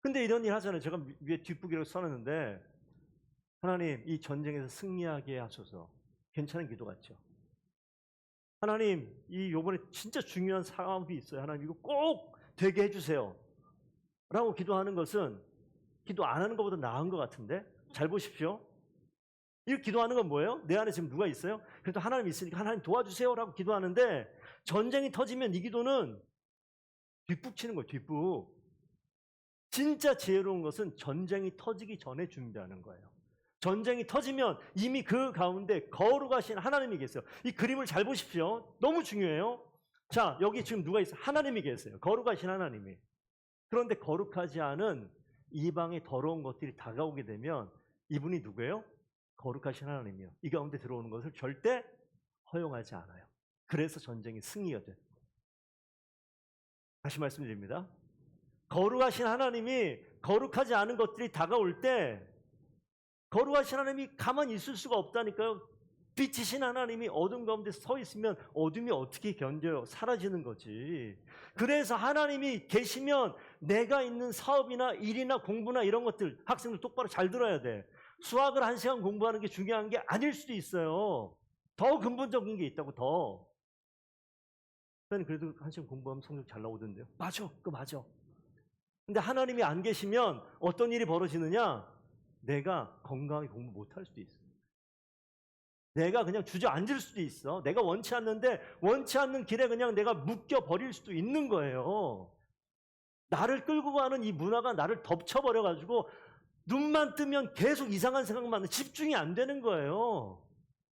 근데 이런 일 하잖아요. 제가 위에 뒷북이라고 써놨는데, 하나님 이 전쟁에서 승리하게 하소서. 괜찮은 기도 같죠? 하나님 이 요번에 진짜 중요한 사업이 있어요. 하나님 이거 꼭 되게 해주세요. 라고 기도하는 것은 기도 안 하는 것보다 나은 것 같은데? 잘 보십시오. 이렇게 기도하는 건 뭐예요? 내 안에 지금 누가 있어요? 그래도 하나님 있으니까 하나님 도와주세요 라고 기도하는데, 전쟁이 터지면 이 기도는 뒷북 치는 거예요. 뒷북. 진짜 지혜로운 것은 전쟁이 터지기 전에 준비하는 거예요. 전쟁이 터지면 이미 그 가운데 거룩하신 하나님이 계세요. 이 그림을 잘 보십시오. 너무 중요해요. 자, 여기 지금 누가 있어요? 하나님이 계세요. 거룩하신 하나님이. 그런데 거룩하지 않은 이방의 더러운 것들이 다가오게 되면 이분이 누구예요? 거룩하신 하나님이요. 이 가운데 들어오는 것을 절대 허용하지 않아요. 그래서 전쟁이 승리가 돼요. 다시 말씀드립니다. 거룩하신 하나님이 거룩하지 않은 것들이 다가올 때 거룩하신 하나님이 가만히 있을 수가 없다니까요. 빛이신 하나님이 어둠 가운데 서 있으면 어둠이 어떻게 견뎌요? 사라지는 거지. 그래서 하나님이 계시면 내가 있는 사업이나 일이나 공부나 이런 것들, 학생들 똑바로 잘 들어야 돼. 수학을 1시간 공부하는 게 중요한 게 아닐 수도 있어요. 더 근본적인 게 있다고, 더. 저는 그래도 1시간 공부하면 성적 잘 나오던데요. 맞아, 그거 맞아. 근데 하나님이 안 계시면 어떤 일이 벌어지느냐? 내가 건강하게 공부 못할 수도 있어. 내가 그냥 주저앉을 수도 있어. 내가 원치 않는데 원치 않는 길에 그냥 내가 묶여버릴 수도 있는 거예요. 나를 끌고 가는 이 문화가 나를 덮쳐버려가지고 눈만 뜨면 계속 이상한 생각만 하면 집중이 안 되는 거예요.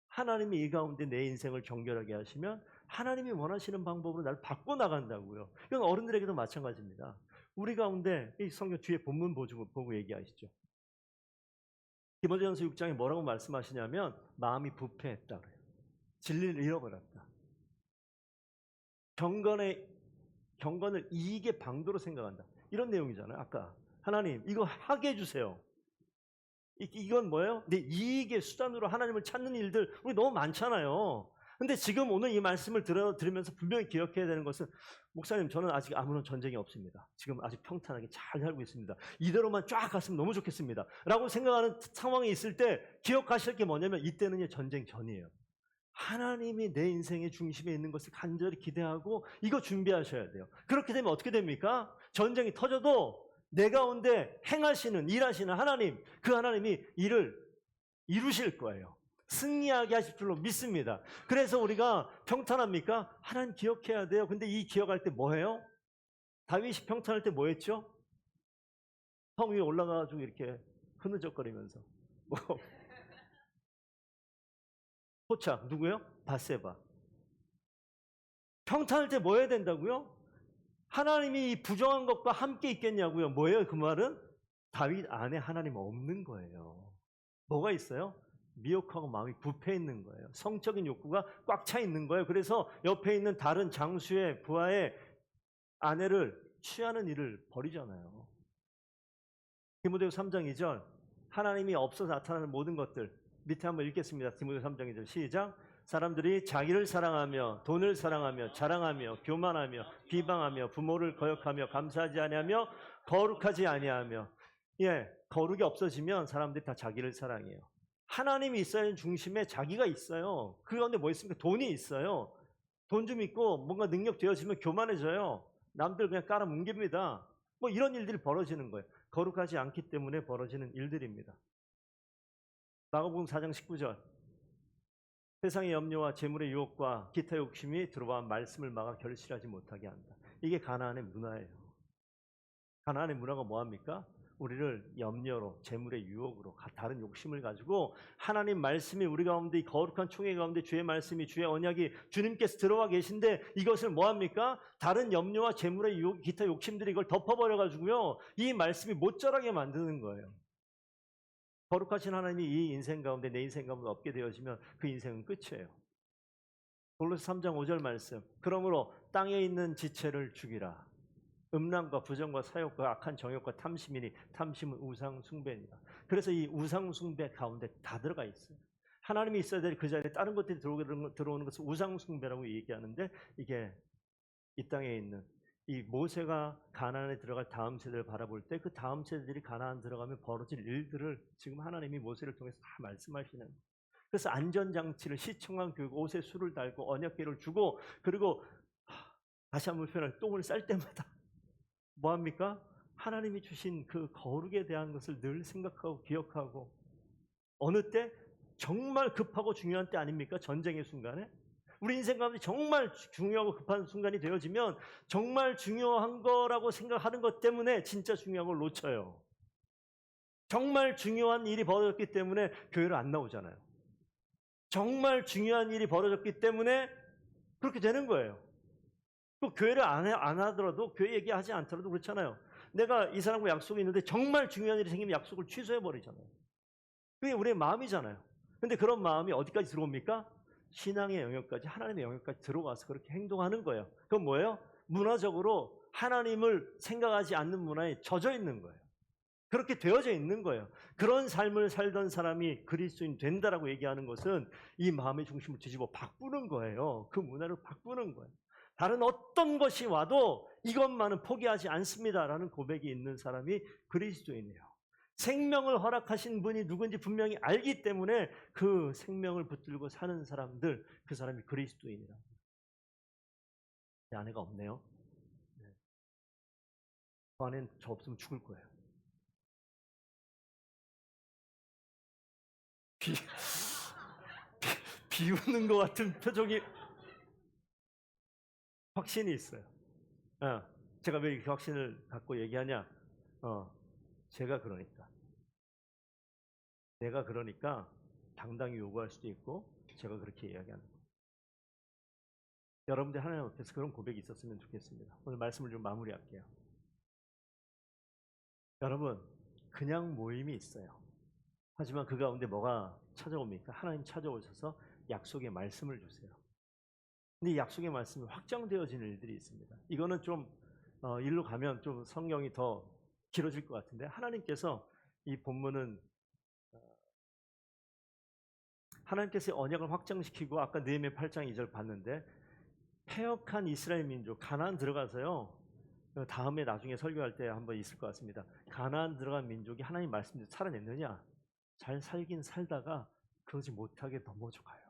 하나님이 이 가운데 내 인생을 정결하게 하시면 하나님이 원하시는 방법으로 나를 바꿔나간다고요. 이건 어른들에게도 마찬가지입니다. 우리 가운데 이 성경 뒤에 본문 보고 얘기하시죠. 디모데전서 6장에 뭐라고 말씀하시냐면 마음이 부패했다 그래요. 진리를 잃어버렸다. 경건을 이익의 방도로 생각한다. 이런 내용이잖아요. 아까 하나님 이거 하게 해주세요. 이건 뭐예요? 내 이익의 수단으로 하나님을 찾는 일들 우리 너무 많잖아요. 근데 지금 오늘 이 말씀을 들으면서 분명히 기억해야 되는 것은, 목사님 저는 아직 아무런 전쟁이 없습니다. 지금 아직 평탄하게 잘 살고 있습니다. 이대로만 쫙 갔으면 너무 좋겠습니다. 라고 생각하는 상황이 있을 때 기억하실 게 뭐냐면 이때는 전쟁 전이에요. 하나님이 내 인생의 중심에 있는 것을 간절히 기대하고 이거 준비하셔야 돼요. 그렇게 되면 어떻게 됩니까? 전쟁이 터져도 내 가운데 행하시는, 일하시는 하나님, 그 하나님이 일을 이루실 거예요. 승리하게 하실 줄로 믿습니다. 그래서 우리가 평탄합니까? 하나님 기억해야 돼요. 근데 이 기억할 때 뭐 해요? 다윗이 평탄할 때 뭐 했죠? 성 위에 올라가가지고 이렇게 흐느적거리면서 포착 누구요? 밧세바. 평탄할 때 뭐 해야 된다고요? 하나님이 이 부정한 것과 함께 있겠냐고요. 뭐예요 그 말은? 다윗 안에 하나님 없는 거예요. 뭐가 있어요? 미혹하고 마음이 부패 있는 거예요. 성적인 욕구가 꽉 차 있는 거예요. 그래서 옆에 있는 다른 장수의 부하의 아내를 취하는 일을 벌이잖아요. 디모데후서 3장 2절 하나님이 없어 나타나는 모든 것들, 밑에 한번 읽겠습니다. 디모데후서 3장 2절 시작. 사람들이 자기를 사랑하며 돈을 사랑하며 자랑하며 교만하며 비방하며 부모를 거역하며 감사하지 아니하며 거룩하지 아니하며. 거룩이 없어지면 사람들이 다 자기를 사랑해요. 하나님이 있어야 하는 중심에 자기가 있어요. 그 가운데 뭐 있습니까? 돈이 있어요. 돈 좀 있고 뭔가 능력 되어지면 교만해져요. 남들 그냥 깔아뭉깁니다. 뭐 이런 일들이 벌어지는 거예요. 거룩하지 않기 때문에 벌어지는 일들입니다. 마가복음 4장 19절 세상의 염려와 재물의 유혹과 기타 욕심이 들어와 말씀을 막아 결실하지 못하게 한다. 이게 가나안의 문화예요. 가나안의 문화가 뭐합니까? 우리를 염려로, 재물의 유혹으로, 다른 욕심을 가지고 하나님 말씀이 우리 가운데, 이 거룩한 총회 가운데 주의 말씀이, 주의 언약이 주님께서 들어와 계신데 이것을 뭐합니까? 다른 염려와 재물의 유혹, 기타 욕심들이 이걸 덮어버려가지고요, 이 말씀이 못 자라게 만드는 거예요. 거룩하신 하나님이 이 인생 가운데, 내 인생 가운데 없게 되어지면 그 인생은 끝이에요. 골로새 3장 5절 말씀. 그러므로 땅에 있는 지체를 죽이라. 음란과 부정과 사욕과 악한 정욕과 탐심이니 탐심은 우상 숭배니라. 그래서 이 우상 숭배 가운데 다 들어가 있어요. 하나님이 있어야 될 그 자리에 다른 것들이 들어오는 것을 우상 숭배라고 얘기하는데, 이게 이 땅에 있는 이 모세가 가나안에 들어갈 다음 세대를 바라볼 때 그 다음 세대들이 가나안 들어가면 벌어질 일들을 지금 하나님이 모세를 통해서 다 말씀하시는. 그래서 안전장치를, 시청한 교육, 옷에 술을 달고 언약궤를 주고, 그리고 다시 한번 표현할 똥을 쌀 때마다 뭐합니까? 하나님이 주신 그 거룩에 대한 것을 늘 생각하고 기억하고, 어느 때? 정말 급하고 중요한 때 아닙니까? 전쟁의 순간에. 우리 인생 가운데 정말 중요하고 급한 순간이 되어지면 정말 중요한 거라고 생각하는 것 때문에 진짜 중요한 걸 놓쳐요. 정말 중요한 일이 벌어졌기 때문에 교회를 안 나오잖아요. 정말 중요한 일이 벌어졌기 때문에 그렇게 되는 거예요. 그 교회를 안 하더라도, 교회 얘기하지 않더라도 그렇잖아요. 내가 이 사람과 약속이 있는데 정말 중요한 일이 생기면 약속을 취소해버리잖아요. 그게 우리의 마음이잖아요. 근데 그런 마음이 어디까지 들어옵니까? 신앙의 영역까지, 하나님의 영역까지 들어가서 그렇게 행동하는 거예요. 그건 뭐예요? 문화적으로 하나님을 생각하지 않는 문화에 젖어 있는 거예요. 그렇게 되어져 있는 거예요. 그런 삶을 살던 사람이 그리스도인 된다라고 얘기하는 것은 이 마음의 중심을 뒤집어 바꾸는 거예요. 그 문화를 바꾸는 거예요. 다른 어떤 것이 와도 이것만은 포기하지 않습니다라는 고백이 있는 사람이 그리스도인이에요. 생명을 허락하신 분이 누군지 분명히 알기 때문에 그 생명을 붙들고 사는 사람들, 그 사람이 그리스도인이라. 내 아내가 없네요. 그 안엔 저 없으면 죽을 거예요. 비웃는 것 같은 표정이, 확신이 있어요. 제가 왜 이렇게 확신을 갖고 얘기하냐? 제가 그러니까. 내가 그러니까 당당히 요구할 수도 있고, 제가 그렇게 이야기하는 거예요. 여러분들 하나님 앞에서 그런 고백이 있었으면 좋겠습니다. 오늘 말씀을 좀 마무리할게요. 여러분, 그냥 모임이 있어요. 하지만 그 가운데 뭐가 찾아옵니까? 하나님 찾아오셔서 약속의 말씀을 주세요. 근데 이 약속의 말씀이 확정되어지는 일들이 있습니다. 이거는 좀 일로 가면 좀 성경이 더 길어질 것 같은데, 하나님께서 이 본문은 하나님께서 언약을 확정시키고, 아까 느헤미야 8장 2절 봤는데, 패역한 이스라엘 민족 가나안 들어가서요, 다음에 나중에 설교할 때 한번 있을 것 같습니다. 가나안 들어간 민족이 하나님 말씀대로 살아냈느냐? 잘 살긴 살다가 그러지 못하게 넘어져 가요.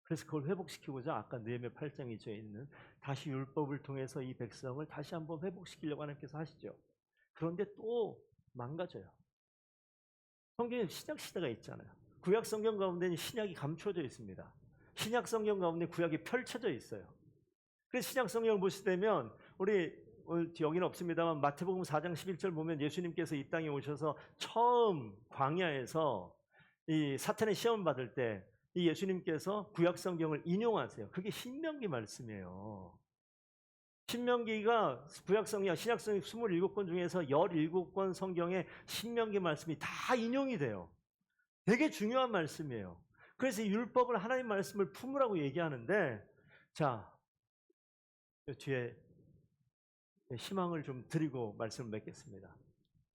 그래서 그걸 회복시키고자 아까 느헤미야 8장 2절에 있는 다시 율법을 통해서 이 백성을 다시 한번 회복시키려고 하나님께서 하시죠. 그런데 또 망가져요. 성경에 신약 시대가 있잖아요. 구약 성경 가운데는 신약이 감춰져 있습니다. 신약 성경 가운데 구약이 펼쳐져 있어요. 그래서 신약 성경을 보실 때면, 우리 여기는 없습니다만 마태복음 4장 11절 보면 예수님께서 이 땅에 오셔서 처음 광야에서 이 사탄의 시험 받을 때 이 예수님께서 구약 성경을 인용하세요. 그게 신명기 말씀이에요. 신명기가 구약 성경, 신약 성경 27권 중에서 17권 성경에 신명기 말씀이 다 인용이 돼요. 되게 중요한 말씀이에요. 그래서 이 율법을, 하나님 말씀을 품으라고 얘기하는데, 자, 뒤에 희망을 좀 드리고 말씀을 맺겠습니다.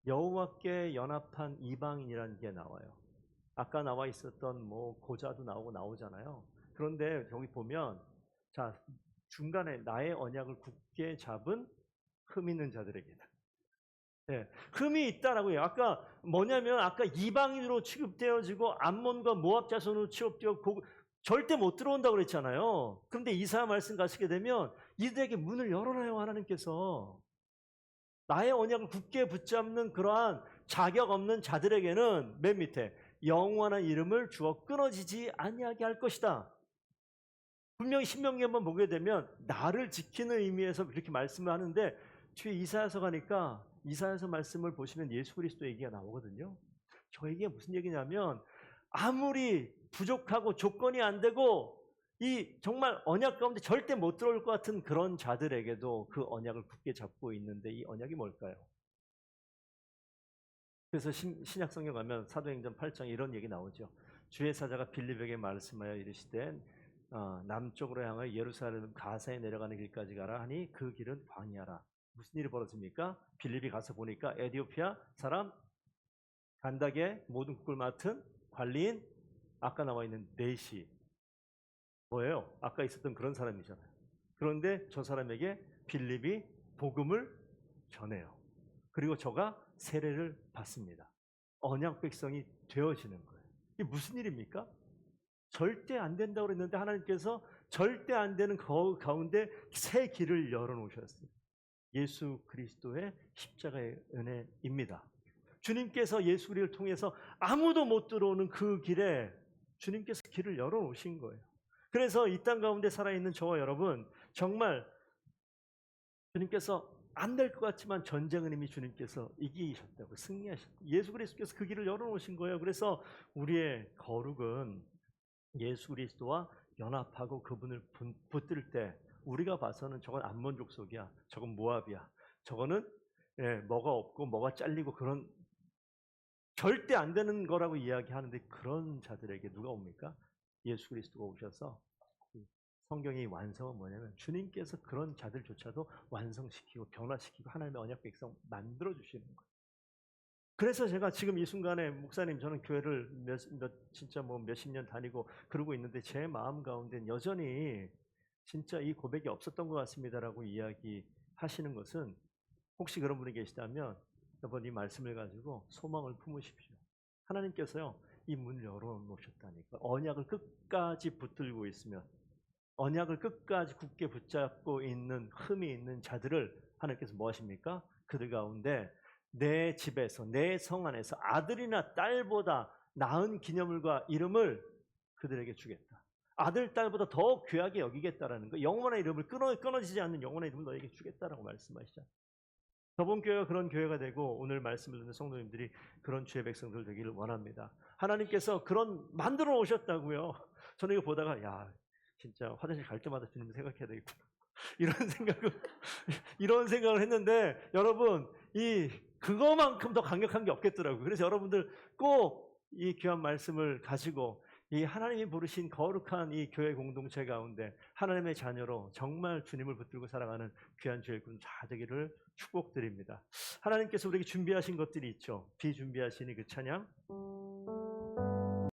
여호와께 연합한 이방인이라는 게 나와요. 아까 나와 있었던 뭐 고자도 나오잖아요. 그런데 여기 보면, 자, 중간에 나의 언약을 굳게 잡은 흠 있는 자들에게는, 네, 흠이 있다라고 해요. 아까 뭐냐면, 아까 이방인으로 취급되어지고 암몬과 모압 자손으로 취급되었고 절대 못 들어온다고 그랬잖아요. 그런데 이사야 말씀 가시게 되면 이들에게 문을 열어놔요. 하나님께서 나의 언약을 굳게 붙잡는 그러한 자격 없는 자들에게는 맨 밑에 영원한 이름을 주어 끊어지지 아니하게 할 것이다. 분명히 신명기 한번 보게 되면 나를 지키는 의미에서 그렇게 말씀을 하는데, 뒤에 이사야서 가니까 이사야서 말씀을 보시면 예수 그리스도 얘기가 나오거든요. 저 얘기가 무슨 얘기냐면, 아무리 부족하고 조건이 안 되고 이 정말 언약 가운데 절대 못 들어올 것 같은 그런 자들에게도 그 언약을 굳게 잡고 있는데, 이 언약이 뭘까요? 그래서 신약 성경 가면 사도행전 8장에 이런 얘기 나오죠. 주의 사자가 빌립에게 말씀하여 이르시되 남쪽으로 향하여 예루살렘 가사에 내려가는 길까지 가라 하니 그 길은 광야라. 무슨 일이 벌어집니까? 빌립이 가서 보니까 에티오피아 사람 간다게 모든 국을 맡은 관리인 아까 나와 있는 넷이 뭐예요? 아까 있었던 그런 사람이잖아요. 그런데 저 사람에게 빌립이 복음을 전해요. 그리고 저가 세례를 받습니다. 언약 백성이 되어지는 거예요. 이게 무슨 일입니까? 절대 안 된다고 그랬는데 하나님께서 절대 안 되는 그 가운데 새 길을 열어놓으셨어요. 예수 그리스도의 십자가의 은혜입니다. 주님께서 예수 그리스도를 통해서 아무도 못 들어오는 그 길에 주님께서 길을 열어놓으신 거예요. 그래서 이 땅 가운데 살아있는 저와 여러분, 정말 주님께서 안 될 것 같지만 전쟁은 이미 주님께서 이기셨다고, 승리하셨다고, 예수 그리스도께서 그 길을 열어놓으신 거예요. 그래서 우리의 거룩은 예수 그리스도와 연합하고 그분을 붙들 때 우리가 봐서는 저건 암몬 족속이야, 저건 모압이야, 저거는 뭐가 없고 뭐가 잘리고 그런 절대 안 되는 거라고 이야기하는데, 그런 자들에게 누가 옵니까? 예수 그리스도가 오셔서, 성경의 완성은 뭐냐면 주님께서 그런 자들조차도 완성시키고 변화시키고 하나님의 언약 백성 만들어 주시는 거예요. 그래서 제가 지금 이 순간에 목사님, 저는 교회를 진짜 뭐 몇십 년 다니고 그러고 있는데 제 마음 가운데는 여전히 진짜 이 고백이 없었던 것 같습니다라고 이야기하시는 것은, 혹시 그런 분이 계시다면 여러분 이 말씀을 가지고 소망을 품으십시오. 하나님께서요 이 문을 열어놓으셨다니까. 언약을 끝까지 붙들고 있으면, 언약을 끝까지 굳게 붙잡고 있는 흠이 있는 자들을 하나님께서 뭐 하십니까? 그들 가운데 내 집에서, 내 성 안에서 아들이나 딸보다 나은 기념물과 이름을 그들에게 주겠다. 아들, 딸보다 더 귀하게 여기겠다라는 거. 영원한 이름을 끊어지지 않는 영원한 이름을 너에게 주겠다라고 말씀하시잖아요. 저번 교회가 그런 교회가 되고 오늘 말씀을 듣는 성도님들이 그런 주의 백성들 되기를 원합니다. 하나님께서 그런 만들어 오셨다고요. 저는 이거 보다가 야, 진짜 화장실 갈 때마다 주님 생각해야 되겠구나. 이런 생각을 했는데, 여러분 그거만큼 더 강력한 게 없겠더라고요. 그래서 여러분들 꼭 이 귀한 말씀을 가지고 이 하나님이 부르신 거룩한 이 교회 공동체 가운데 하나님의 자녀로 정말 주님을 붙들고 살아가는 귀한 주의 군 다 되기를 축복드립니다. 하나님께서 우리에게 준비하신 것들이 있죠. 비준비하시니 그 찬양